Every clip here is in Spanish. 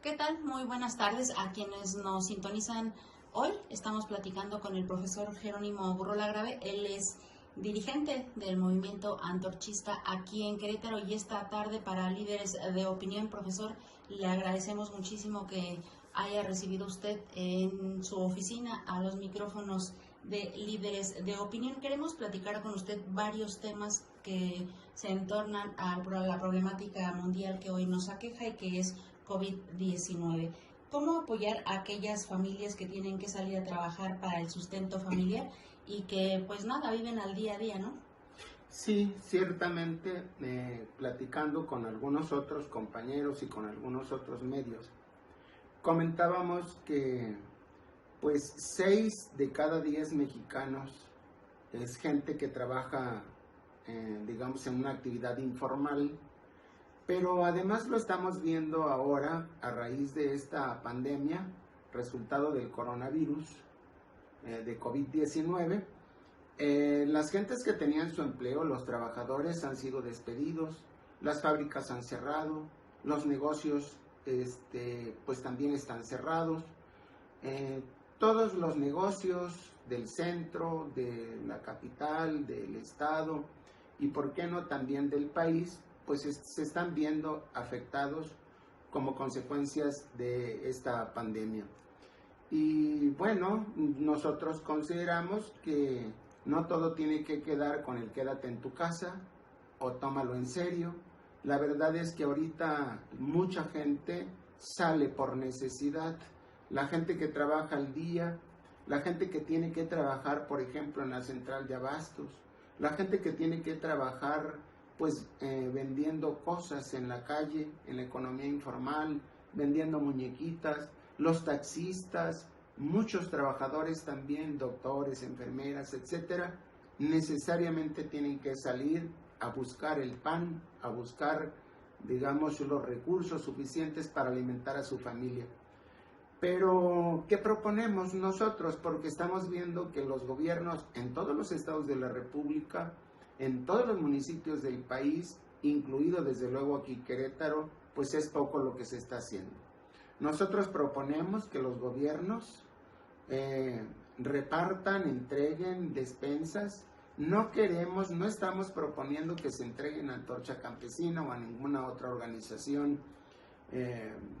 ¿Qué tal? Muy buenas tardes a quienes nos sintonizan hoy. Estamos platicando con el profesor Jerónimo Gurrola Grave. Él es dirigente del movimiento antorchista aquí en Querétaro y esta tarde para Líderes de Opinión. Profesor, le agradecemos muchísimo que haya recibido usted en su oficina a los micrófonos de Líderes de Opinión. Queremos platicar con usted varios temas que se entornan a la problemática mundial que hoy nos aqueja y que es COVID-19. ¿Cómo apoyar a aquellas familias que tienen que salir a trabajar para el sustento familiar y que pues nada, viven al día a día, ¿no? Sí, ciertamente, platicando con algunos otros compañeros y con algunos otros medios, comentábamos que pues 6 de cada 10 mexicanos es gente que trabaja, digamos, en una actividad informal, pero además lo estamos viendo ahora a raíz de esta pandemia, resultado del coronavirus, de COVID-19. Las gentes que tenían su empleo, los trabajadores han sido despedidos, las fábricas han cerrado, los negocios pues también están cerrados. Todos los negocios del centro, de la capital, del estado y por qué no también del país, pues se están viendo afectados como consecuencias de esta pandemia. Y bueno, nosotros consideramos que no todo tiene que quedar con el quédate en tu casa o tómalo en serio. La verdad es que ahorita mucha gente sale por necesidad. La gente que trabaja al día, la gente que tiene que trabajar, por ejemplo, en la central de abastos, la gente que tiene que trabajar pues vendiendo cosas en la calle, en la economía informal, vendiendo muñequitas, los taxistas, muchos trabajadores también, doctores, enfermeras, etcétera, necesariamente tienen que salir a buscar el pan, a buscar, digamos, los recursos suficientes para alimentar a su familia. Pero, ¿qué proponemos nosotros? Porque estamos viendo que los gobiernos en todos los estados de la República, en todos los municipios del país, incluido desde luego aquí Querétaro, pues es poco lo que se está haciendo. Nosotros proponemos que los gobiernos repartan, entreguen despensas. No estamos proponiendo que se entreguen a Antorcha Campesina o a ninguna otra organización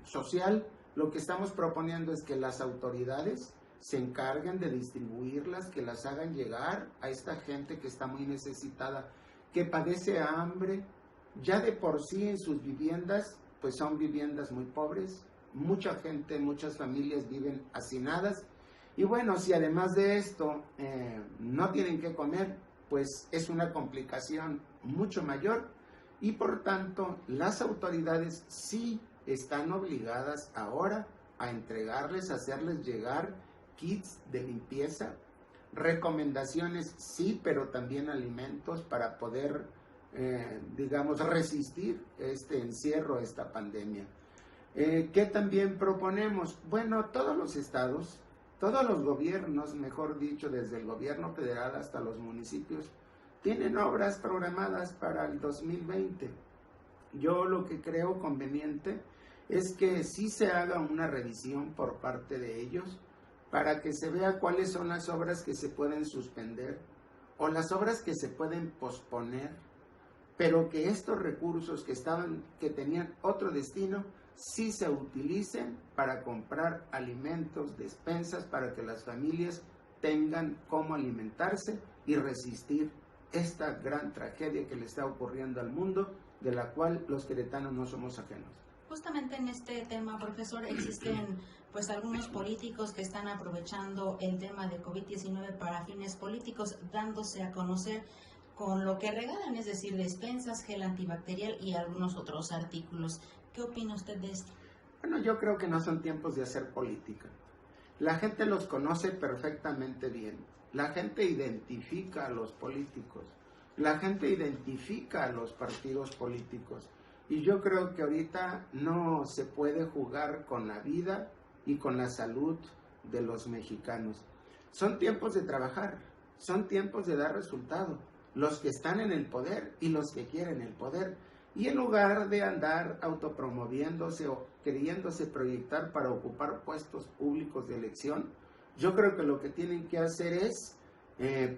social. Lo que estamos proponiendo es que las autoridades se encarguen de distribuirlas, que las hagan llegar a esta gente que está muy necesitada, que padece hambre, ya de por sí en sus viviendas, pues son viviendas muy pobres, mucha gente, muchas familias viven hacinadas, y bueno, si además de esto no tienen que comer, pues es una complicación mucho mayor, y por tanto las autoridades sí están obligadas ahora a entregarles, a hacerles llegar kits de limpieza, recomendaciones sí, pero también alimentos para poder, digamos, resistir este encierro, esta pandemia. ¿Qué también proponemos? Bueno, todos los estados, todos los gobiernos, mejor dicho, desde el gobierno federal hasta los municipios, tienen obras programadas para el 2020. Yo lo que creo conveniente es que sí se haga una revisión por parte de ellos para que se vea cuáles son las obras que se pueden suspender o las obras que se pueden posponer, pero que estos recursos que tenían otro destino, sí se utilicen para comprar alimentos, despensas, para que las familias tengan cómo alimentarse y resistir esta gran tragedia que le está ocurriendo al mundo, de la cual los queretanos no somos ajenos. Justamente en este tema, profesor, existen pues algunos políticos que están aprovechando el tema de COVID-19 para fines políticos, dándose a conocer con lo que regalan, es decir, despensas, gel antibacterial y algunos otros artículos. ¿Qué opina usted de esto? Bueno, yo creo que no son tiempos de hacer política. La gente los conoce perfectamente bien. La gente identifica a los políticos. La gente identifica a los partidos políticos. Y yo creo que ahorita no se puede jugar con la vida y con la salud de los mexicanos. Son tiempos de trabajar, son tiempos de dar resultado. Los que están en el poder y los que quieren el poder Y en lugar de andar autopromoviéndose o queriéndose proyectar para ocupar puestos públicos de elección, yo creo que lo que tienen que hacer es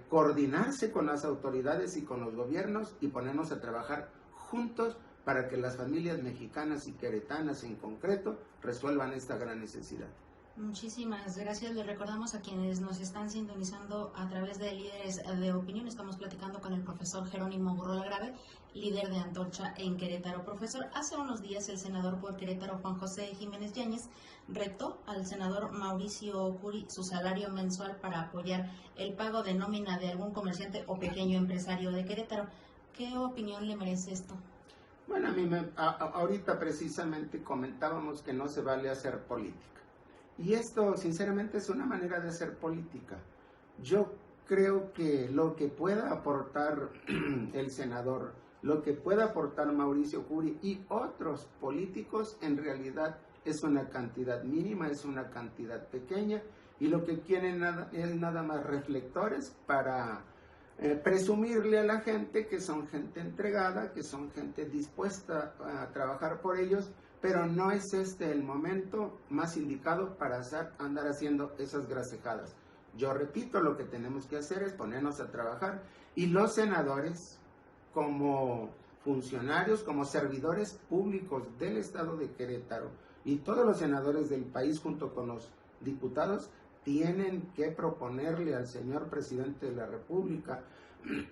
coordinarse con las autoridades y con los gobiernos y ponernos a trabajar juntos para que las familias mexicanas y queretanas en concreto resuelvan esta gran necesidad. Muchísimas gracias. Les recordamos a quienes nos están sintonizando a través de Líderes de Opinión. Estamos platicando con el profesor Jerónimo Burrola Grave, líder de Antorcha en Querétaro. Profesor, hace unos días el senador por Querétaro, Juan José Jiménez Yáñez, retó al senador Mauricio Curi su salario mensual para apoyar el pago de nómina de algún comerciante o pequeño empresario de Querétaro. ¿Qué opinión le merece esto? Bueno, ahorita precisamente comentábamos que no se vale hacer política. Y esto, sinceramente, es una manera de hacer política. Yo creo que lo que pueda aportar el senador, lo que pueda aportar Mauricio Curi y otros políticos, en realidad es una cantidad mínima, es una cantidad pequeña, y lo que quieren es nada más reflectores para presumirle a la gente que son gente entregada, que son gente dispuesta a trabajar por ellos, pero no es este el momento más indicado para andar haciendo esas grasejadas. Yo repito, lo que tenemos que hacer es ponernos a trabajar, y los senadores, como funcionarios, como servidores públicos del estado de Querétaro, y todos los senadores del país junto con los diputados, tienen que proponerle al señor presidente de la República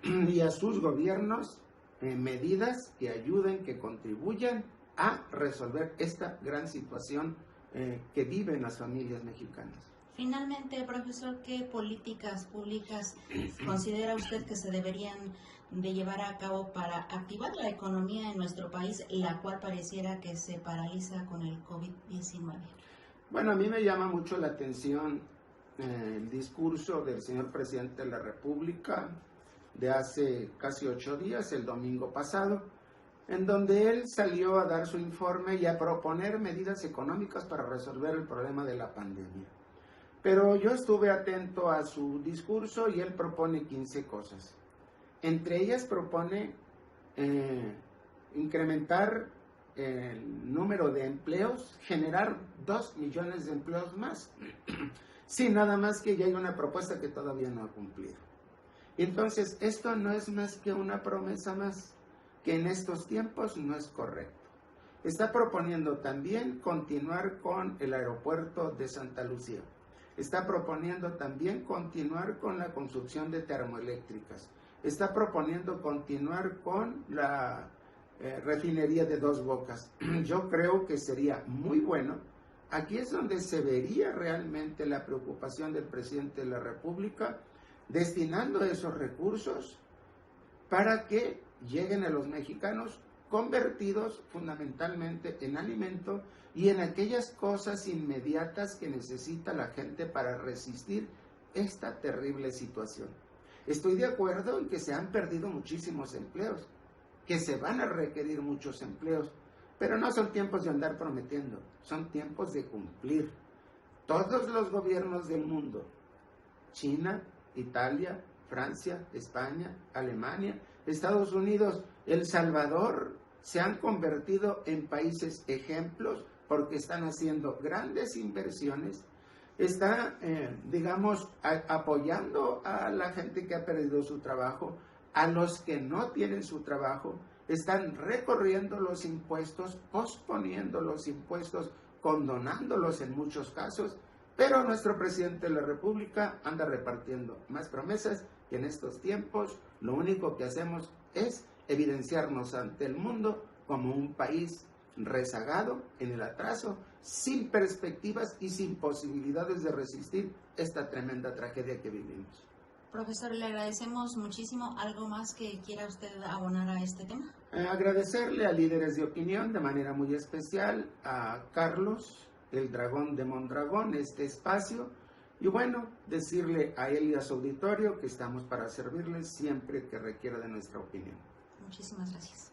y a sus gobiernos medidas que ayuden, que contribuyan a resolver esta gran situación que viven las familias mexicanas. Finalmente, profesor, ¿qué políticas públicas considera usted que se deberían de llevar a cabo para activar la economía en nuestro país, la cual pareciera que se paraliza con el COVID-19? Bueno, a mí me llama mucho la atención el discurso del señor presidente de la República de hace casi 8 días, el domingo pasado, en donde él salió a dar su informe y a proponer medidas económicas para resolver el problema de la pandemia. Pero yo estuve atento a su discurso y él propone 15 cosas. Entre ellas propone incrementar el número de empleos, generar 2 millones de empleos más. Sí, nada más que ya hay una propuesta que todavía no ha cumplido. Entonces, esto no es más que una promesa más, que en estos tiempos no es correcto. Está proponiendo también continuar con el aeropuerto de Santa Lucía. Está proponiendo también continuar con la construcción de termoeléctricas. Está proponiendo continuar con la refinería de Dos Bocas. Yo creo que sería muy bueno. Aquí es donde se vería realmente la preocupación del presidente de la República, destinando esos recursos para que lleguen a los mexicanos convertidos fundamentalmente en alimento y en aquellas cosas inmediatas que necesita la gente para resistir esta terrible situación. Estoy de acuerdo en que se han perdido muchísimos empleos, que se van a requerir muchos empleos, pero no son tiempos de andar prometiendo, son tiempos de cumplir. Todos los gobiernos del mundo, China, Italia, Francia, España, Alemania, Estados Unidos, El Salvador, se han convertido en países ejemplos porque están haciendo grandes inversiones, están, apoyando a la gente que ha perdido su trabajo, a los que no tienen su trabajo, están recorriendo los impuestos, posponiendo los impuestos, condonándolos en muchos casos, pero nuestro presidente de la República anda repartiendo más promesas que en estos tiempos lo único que hacemos es evidenciarnos ante el mundo como un país rezagado en el atraso, sin perspectivas y sin posibilidades de resistir esta tremenda tragedia que vivimos. Profesor, le agradecemos muchísimo. ¿Algo más que quiera usted abonar a este tema? Agradecerle a Líderes de Opinión, de manera muy especial, a Carlos, el Dragón de Mondragón, este espacio, y bueno, decirle a él y a su auditorio que estamos para servirles siempre que requiera de nuestra opinión. Muchísimas gracias.